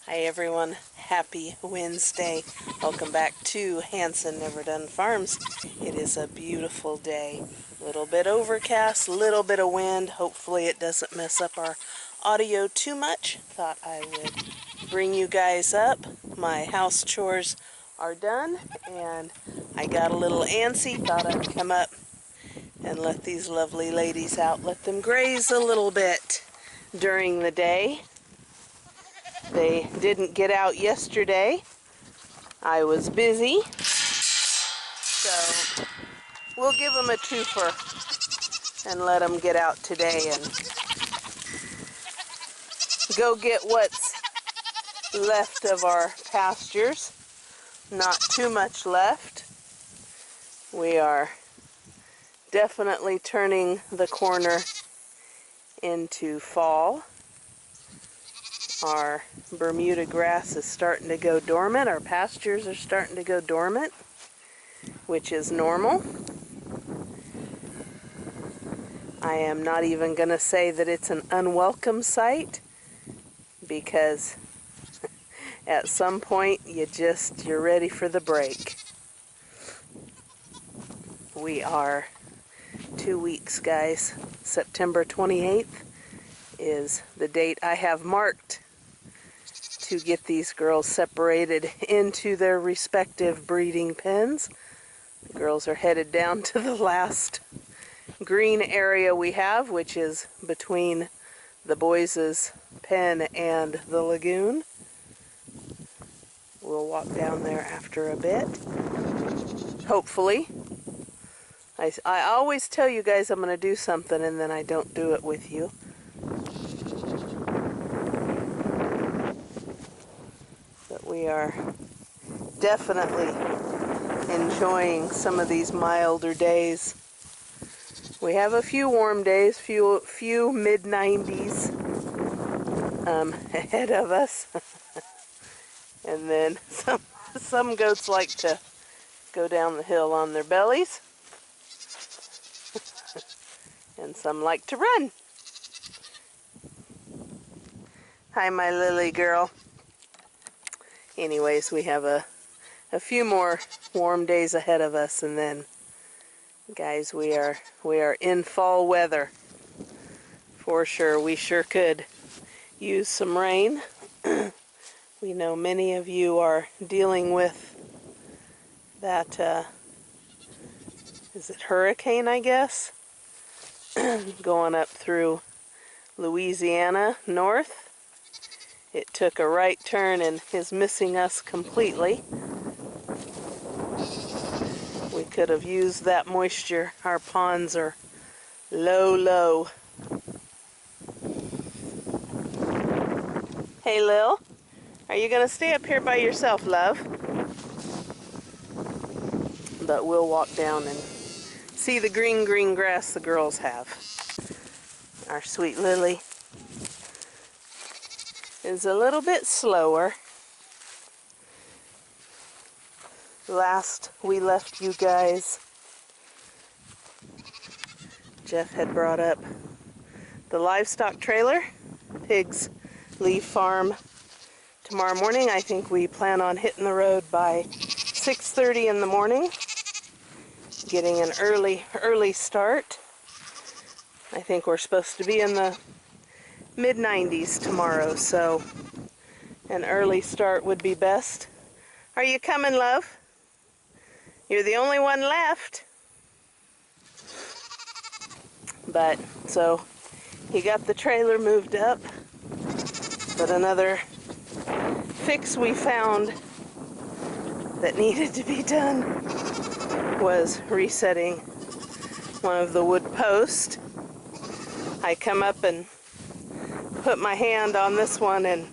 Hi everyone, happy Wednesday. Welcome back to Hanson Never Done Farms. It is a beautiful day. A little bit overcast, a little bit of wind. Hopefully it doesn't mess up our audio too much. Thought I would bring you guys up. My house chores are done and I got a little antsy. Thought I'd come up and let these lovely ladies out. Let them graze a little bit during the day. They didn't get out yesterday. I was busy. So we'll give them a twofer and let them get out today and go get what's left of our pastures. Not too much left. We are definitely turning the corner into fall. Our Bermuda grass is starting to go dormant. Our pastures are starting to go dormant, which is normal. I am not even going to say that it's an unwelcome sight, because at some point you're ready for the break. We are 2 weeks, guys. September 28th is the date I have marked to get these girls separated into their respective breeding pens. The girls are headed down to the last green area we have, which is between the boys' pen and the lagoon. We'll walk down there after a bit, hopefully. I always tell you guys I'm going to do something and then I don't do it with you. But we are definitely enjoying some of these milder days. We have a few warm days, few mid-90s ahead of us. And then some goats like to go down the hill on their bellies. And some like to run. Hi, my lily girl. Anyways, we have a few more warm days ahead of us, and then, guys, we are in fall weather for sure. We sure could use some rain. We know many of you are dealing with that, is it hurricane, I guess? Going up through Louisiana north. It took a right turn and is missing us completely. We could have used that moisture. Our ponds are low. Hey, Lil, are you going to stay up here by yourself, love? But we'll walk down and see the green grass the girls have. Our sweet Lily is a little bit slower. Last we left you guys, Jeff had brought up the livestock trailer. Pigs leave farm tomorrow morning. I think we plan on hitting the road by 6:30 in the morning, getting an early start. I think we're supposed to be in the mid-90s tomorrow, so an early start would be best. Are you coming, love? You're the only one left. But, so, he got the trailer moved up. But another fix we found that needed to be done was resetting one of the wood posts. I come up and put my hand on this one, and,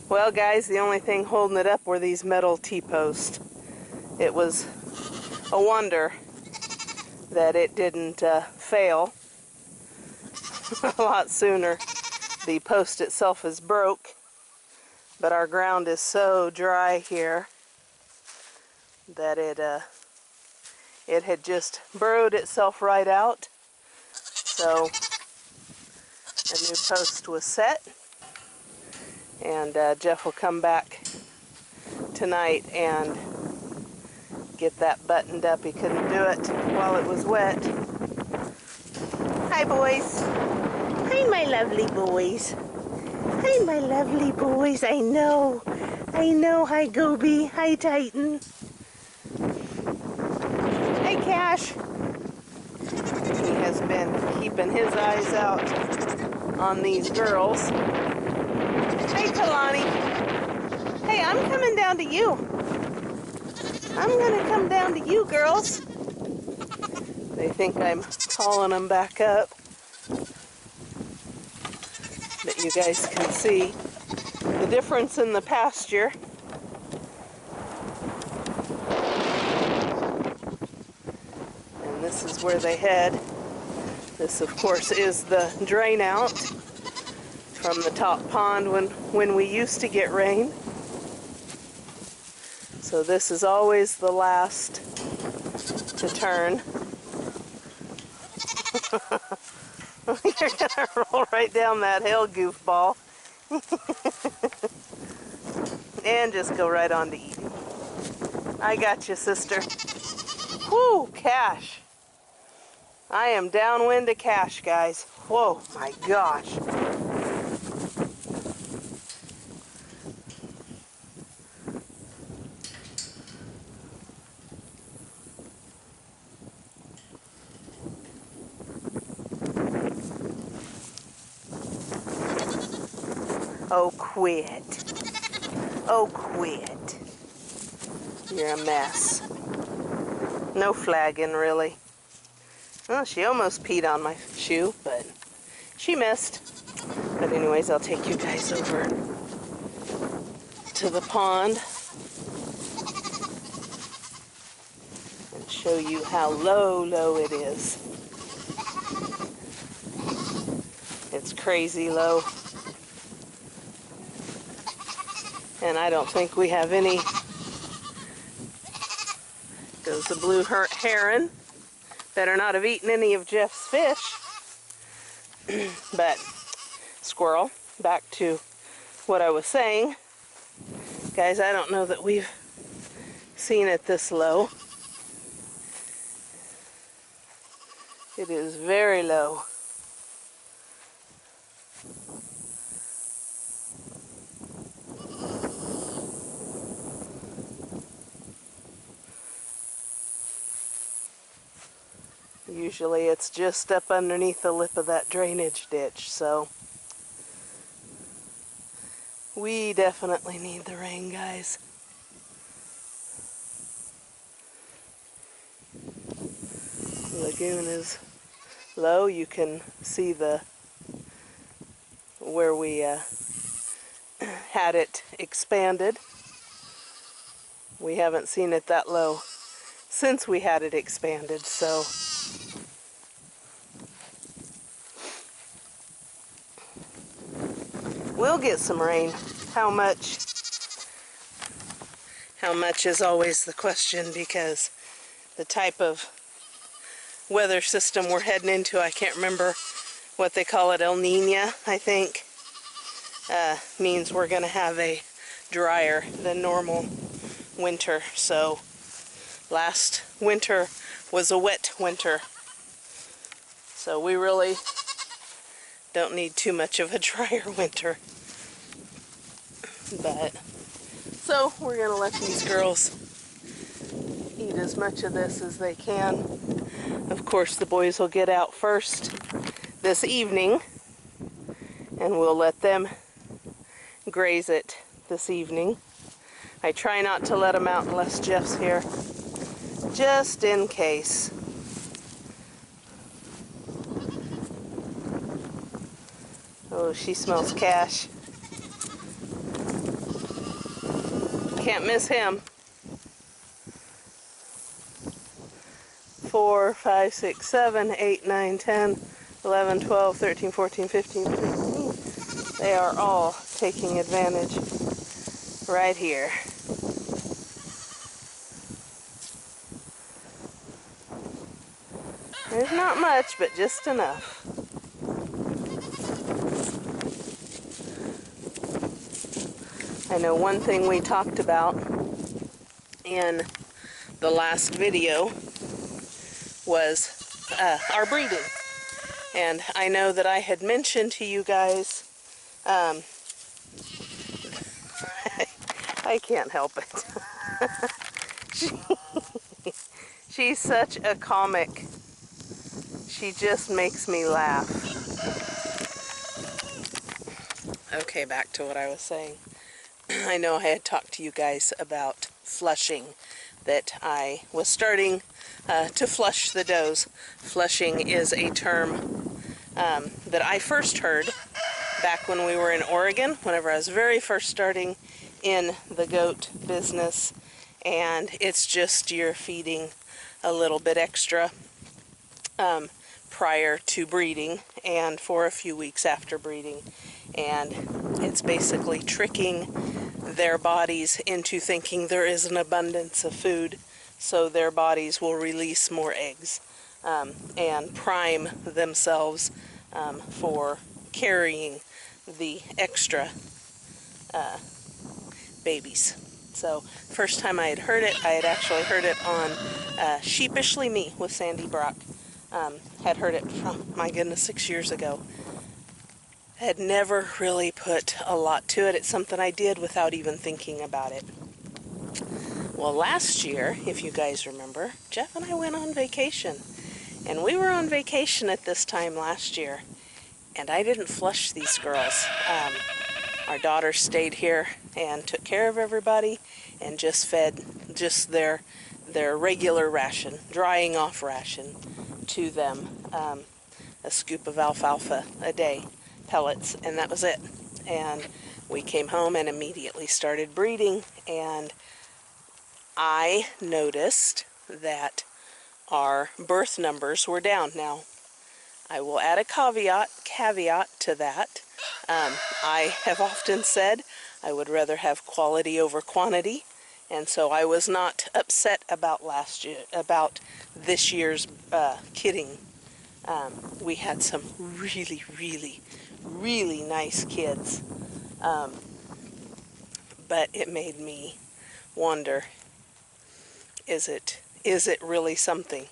well, guys, the only thing holding it up were these metal T-posts. It was a wonder that it didn't fail a lot sooner. The post itself is broke, but our ground is so dry here that it had just burrowed itself right out. So a new post was set, and And Jeff will come back tonight and get that buttoned up. He couldn't do it while it was wet. Hi, boys. Hi, my lovely boys. Hi, my lovely boys. I know. Hi, Goby. Hi, Titan. Hey, Cash. He has been keeping his eyes out on these girls. Hey, Kalani. Hey, I'm coming down to you. I'm gonna come down to you, girls. They think I'm calling them back up. But you guys can see the difference in the pasture. And this is where they head. This, of course, is the drain out from the top pond when we used to get rain. So this is always the last to turn. You're gonna roll right down that hill, goofball. And just go right on to eating. I got you, sister. Whoo, Cash. I am downwind to Cash, guys. Whoa, my gosh. Oh, quit. Oh, quit. You're a mess. No flagging, really. Well, she almost peed on my shoe, but she missed. But anyways, I'll take you guys over to the pond and show you how low it is. It's crazy low. And I don't think we have any. Goes the blue heron. Better not have eaten any of Jeff's fish. But squirrel, back to what I was saying. Guys, I don't know that we've seen it this low. It is very low. Usually it's just up underneath the lip of that drainage ditch, so we definitely need the rain, guys. The lagoon is low. You can see where we had it expanded. We haven't seen it that low since we had it expanded, so we'll get some rain. How much? How much is always the question, because the type of weather system we're heading into, I can't remember what they call it, El Niño, I think, means we're going to have a drier than normal winter. So last winter was a wet winter, so we really don't need too much of a drier winter. But so we're gonna let these girls eat as much of this as they can. Of course, the boys will get out first this evening, and we'll let them graze it this evening. I try not to let them out unless Jeff's here, just in case. Oh, she smells Cash. Can't miss him. 4, 5, 6, 7, 8, 9, 10, 11, 12, 13, 14, 15, 16. They are all taking advantage right here. There's not much, but just enough. I know one thing we talked about in the last video was our breeding. And I know that I had mentioned to you guys, I can't help it. She's such a comic. She just makes me laugh. Okay, back to what I was saying. I know I had talked to you guys about flushing, that I was starting to flush the does. Flushing is a term that I first heard back when we were in Oregon, whenever I was very first starting in the goat business, and it's just you're feeding a little bit extra prior to breeding and for a few weeks after breeding, and it's basically tricking their bodies into thinking there is an abundance of food, so their bodies will release more eggs and prime themselves for carrying the extra babies. So first time I had heard it, I had actually heard it on Sheepishly Me with Sandy Brock. Had heard it from, my goodness, 6 years ago. Had never really put a lot to it. It's something I did without even thinking about it. Well, last year, if you guys remember, Jeff and I went on vacation. And we were on vacation at this time last year. And I didn't flush these girls. Our daughter stayed here and took care of everybody and just fed just their regular ration, drying off ration to them, a scoop of alfalfa a day, pellets, and that was it. And we came home and immediately started breeding, and I noticed that our birth numbers were down. Now, I will add a caveat to that. I have often said I would rather have quality over quantity, and so I was not upset about this year's kidding. We had some really, really, really nice kids, but it made me wonder, is it really something?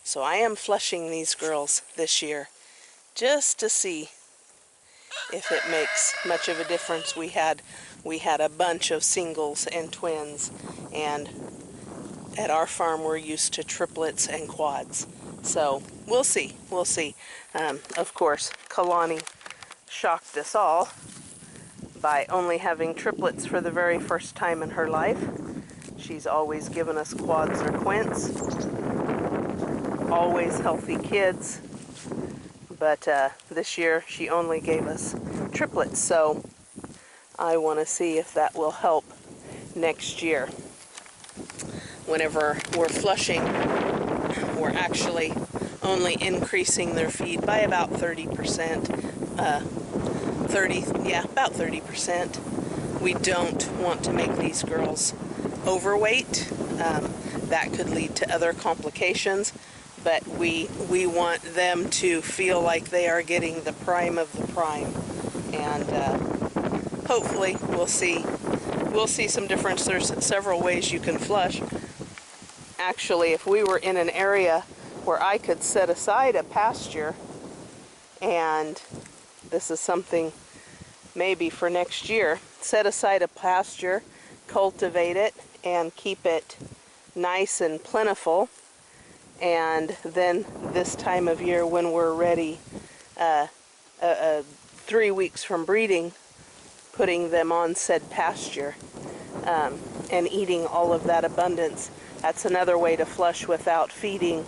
So I am flushing these girls this year just to see if it makes much of a difference. We had a bunch of singles and twins, and at our farm we're used to triplets and quads. So we'll see. Of course, Kalani shocked us all by only having triplets for the very first time in her life. She's always given us quads or quints. Always healthy kids. But this year she only gave us triplets, so I want to see if that will help next year. Whenever we're flushing, we're actually only increasing their feed by about 30%. About 30%. We don't want to make these girls overweight. That could lead to other complications. But we want them to feel like they are getting the prime of the prime, and hopefully we'll see some difference. There's several ways you can flush. Actually, if we were in an area where I could set aside a pasture, and this is something maybe for next year, set aside a pasture, cultivate it, and keep it nice and plentiful. And then this time of year when we're ready, 3 weeks from breeding, putting them on said pasture and eating all of that abundance. That's another way to flush without feeding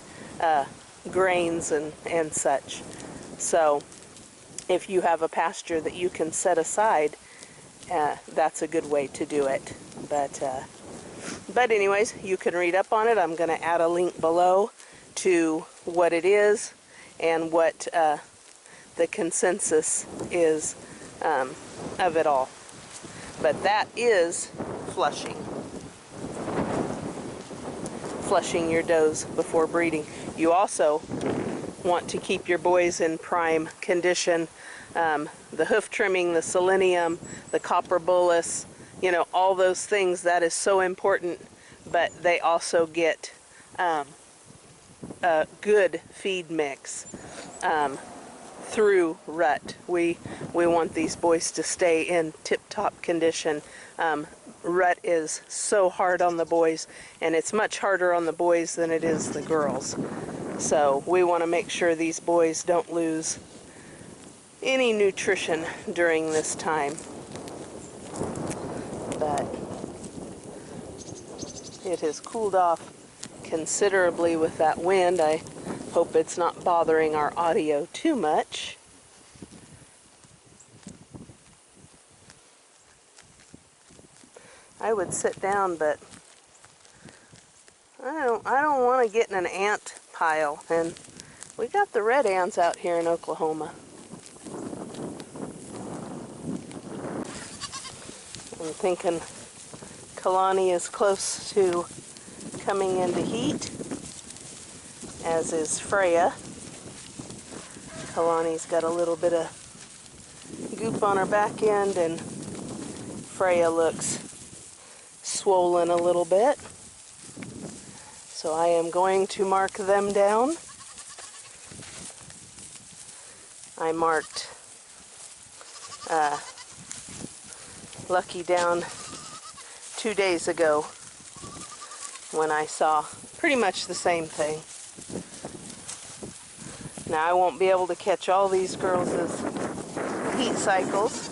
grains and such. So if you have a pasture that you can set aside, that's a good way to do it. But anyways, you can read up on it. I'm going to add a link below to what it is and what the consensus is of it all. But that is flushing. Flushing your does before breeding. You also want to keep your boys in prime condition. The hoof trimming, the selenium, the copper bolus, you know, all those things. That is so important, but they also get a good feed mix through rut. We want these boys to stay in tip-top condition. Rut is so hard on the boys, and it's much harder on the boys than it is the girls. So we want to make sure these boys don't lose any nutrition during this time. But it has cooled off considerably with that wind. I hope it's not bothering our audio too much. I would sit down, but I don't want to get in an ant pile, and we got the red ants out here in Oklahoma. I'm thinking Kalani is close to coming into heat, as is Freya. Kalani's got a little bit of goop on her back end, and Freya looks swollen a little bit. So I am going to mark them down. I marked Lucky down 2 days ago when I saw pretty much the same thing. Now I won't be able to catch all these girls' heat cycles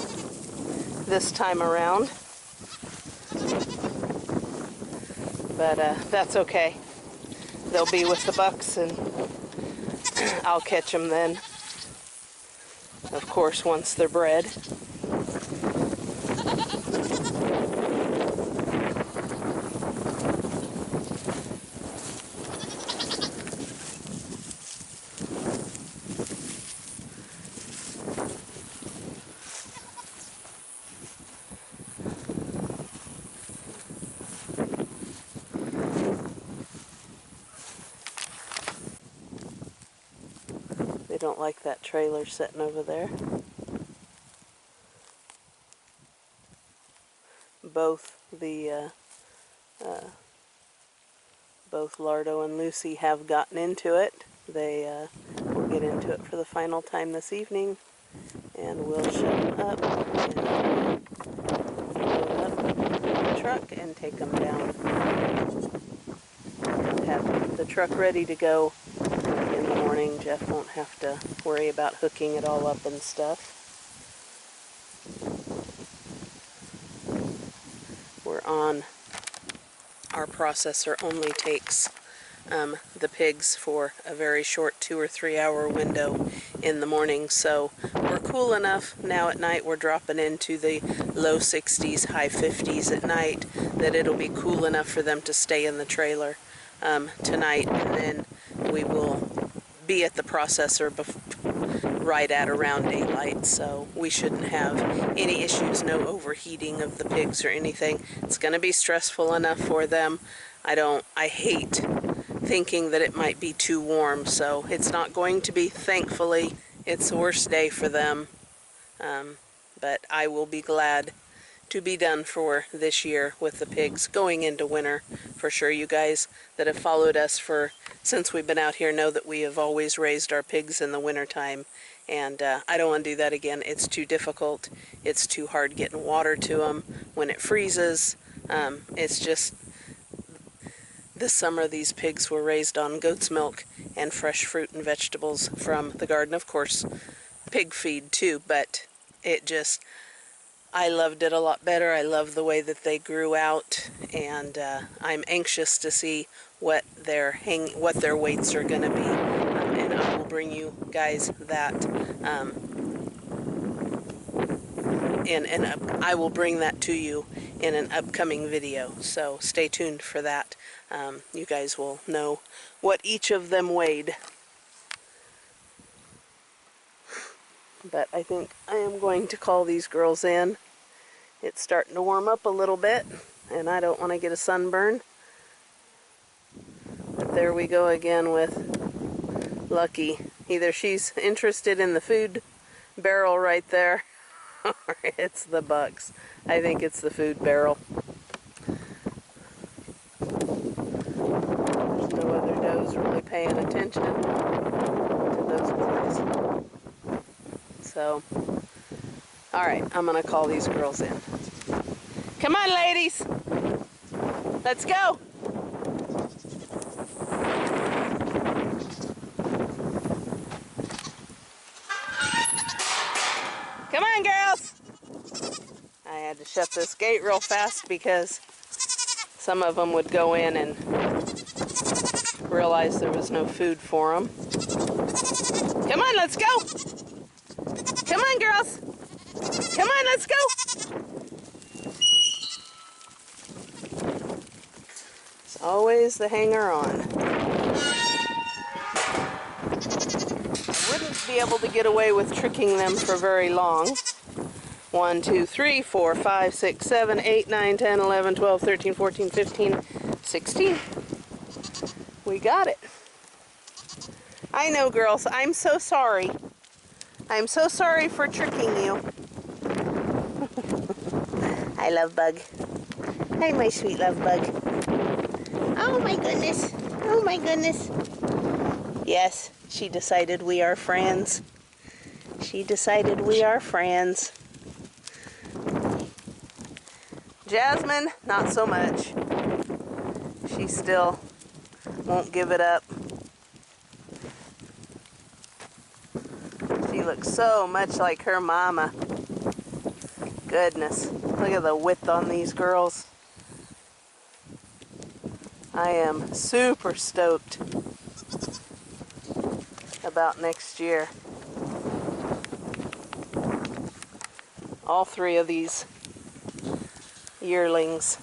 this time around, but that's okay. They'll be with the bucks, and I'll catch them then, of course, once they're bred. They don't like that trailer sitting over there. Both Lardo and Lucy have gotten into it. They will get into it for the final time this evening, and we'll shut them up and load up the truck and take them down. Have the truck ready to go in the morning. Jeff won't have to worry about hooking it all up and stuff. We're on. Our processor only takes the pigs for a very short 2 or 3 hour window in the morning, so we're cool enough now. At night we're dropping into the low 60s, high 50s at night, that it'll be cool enough for them to stay in the trailer tonight, and then we will be at the processor right at around daylight, so we shouldn't have any issues, no overheating of the pigs or anything. It's going to be stressful enough for them. I hate thinking that it might be too warm, so it's not going to be, thankfully. It's the worst day for them, but I will be glad to be done for this year with the pigs going into winter. For sure, you guys that have followed us since we've been out here know that we have always raised our pigs in the wintertime, and I don't want to do that again. It's too difficult. It's too hard getting water to them when it freezes. It's just, this summer these pigs were raised on goat's milk and fresh fruit and vegetables from the garden. Of course, pig feed too, but I loved it a lot better. I love the way that they grew out, and I'm anxious to see what their weights are going to be, and I will bring you guys that I will bring that to you in an upcoming video, so stay tuned for that. You guys will know what each of them weighed. But I think I am going to call these girls in. It's starting to warm up a little bit, and I don't want to get a sunburn. But there we go again with Lucky. Either she's interested in the food barrel right there, Or it's the bucks. I think it's the food barrel. There's no other does really paying attention to those boys. So, alright, I'm going to call these girls in. Come on, ladies! Let's go! Come on, girls! I had to shut this gate real fast because some of them would go in and realize there was no food for them. Come on, let's go! Come on, girls! Come on, let's go! It's always the hanger-on. I wouldn't be able to get away with tricking them for very long. 1, 2, 3, 4, 5, 6, 7, 8, 9, 10, 11, 12, 13, 14, 15, 16. We got it. I know, girls. I'm so sorry. I'm so sorry for tricking you. Hi, love bug. Hi, my sweet love bug. Oh, my goodness. Oh, my goodness. Yes, she decided we are friends. She decided we are friends. Jasmine, not so much. She still won't give it up. She looks so much like her mama. Goodness, look at the width on these girls. I am super stoked about next year. All three of these yearlings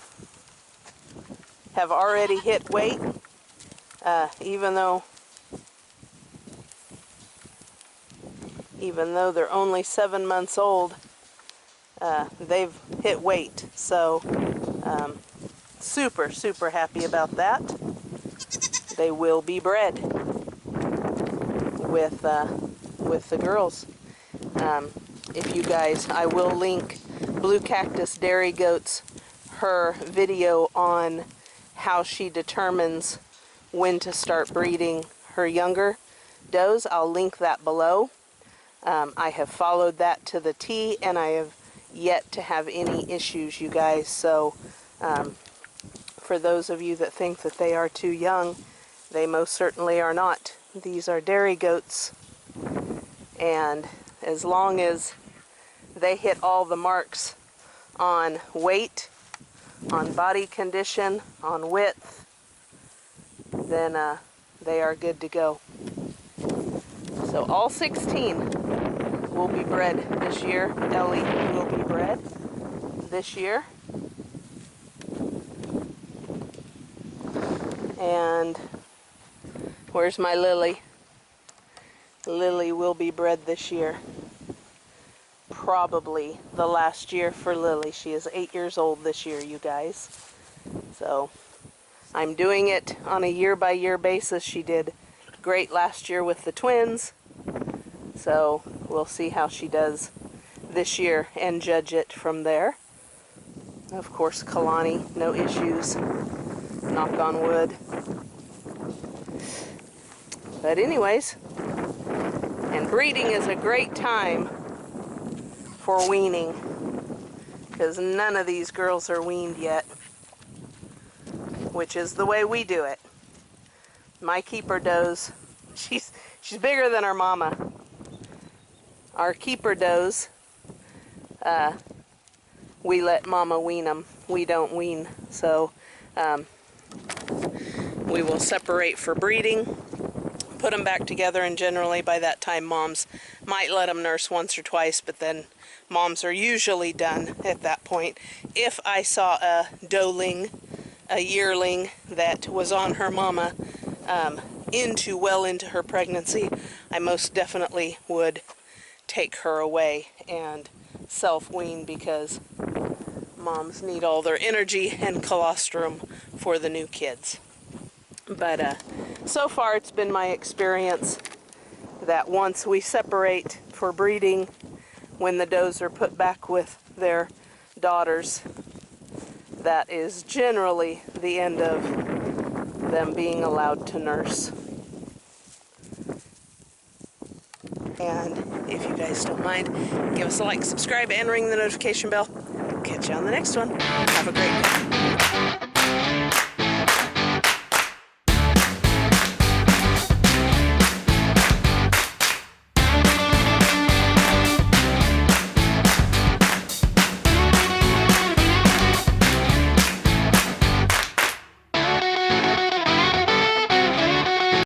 have already hit weight, even though they're only 7 months old. They've hit weight, so super happy about that. They will be bred with the girls. If you guys, I will link Blue Cactus Dairy Goats, her video on how she determines when to start breeding her younger does. I'll link that below. I have followed that to the T, and I have yet to have any issues, you guys. So for those of you that think that they are too young, they most certainly are not. These are dairy goats, and as long as they hit all the marks on weight, on body condition, on width, then they are good to go. So all 16 will be bred this year. Ellie will be bred this year. And where's my Lily? Lily will be bred this year. Probably the last year for Lily. She is 8 years old this year, you guys. So I'm doing it on a year-by-year basis. She did great last year with the twins. So we'll see how she does this year and judge it from there. Of course, Kalani, no issues. Knock on wood. But anyways, and breeding is a great time for weaning, because none of these girls are weaned yet, which is the way we do it. My keeper does, she's bigger than our mama. Our keeper does, we let mama wean them. We don't wean, so we will separate for breeding, put them back together, and generally by that time moms might let them nurse once or twice, but then moms are usually done at that point. If I saw a doeling, a yearling that was on her mama well into her pregnancy, I most definitely would take her away and self-wean, because moms need all their energy and colostrum for the new kids. But so far it's been my experience that once we separate for breeding, when the does are put back with their daughters, that is generally the end of them being allowed to nurse. And if you guys don't mind, give us a like, subscribe, and ring the notification bell. Catch you on the next one. Have a great day.